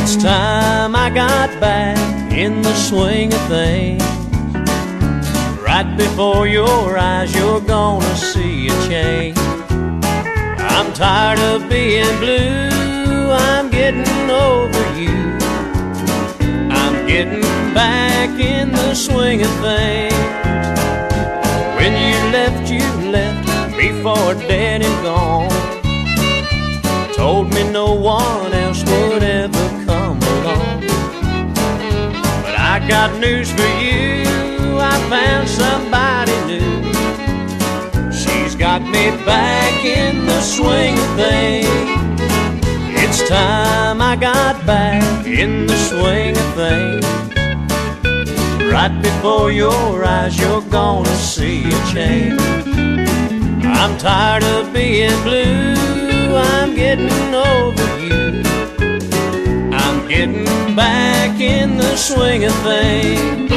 It's time I got back in the swing of things. Right before your eyes, you're gonna see a change. I'm tired of being blue, I'm getting over you. I'm getting back in the swing of things. When you left me for dead and gone. Told me no one else would ever come along. But I got news for you, I found somebody new. She's got me back in the swing of things. It's time I got back in the swing of things. Right before your eyes, you're gonna see a change. I'm tired of being blue, I'm getting over you. I'm getting back in the swing of things.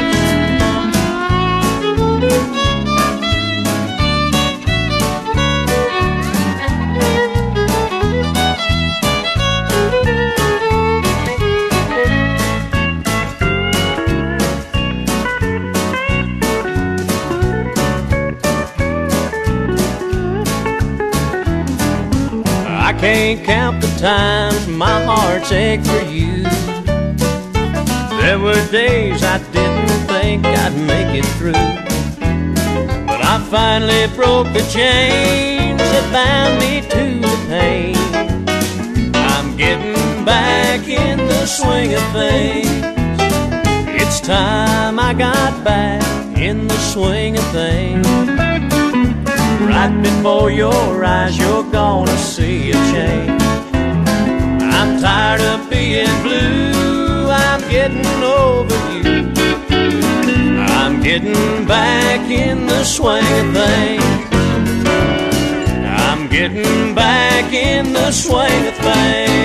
I can't count the times my heart's ached for you. There were days I didn't think I'd make it through, but I finally broke the chains that bound me to the pain. I'm getting back in the swing of things. It's time I got back in the swing of things. Right before your eyes, you're gonna see a change. I'm tired of being blue, I'm getting over you. I'm getting back in the swing of things. I'm getting back in the swing of things.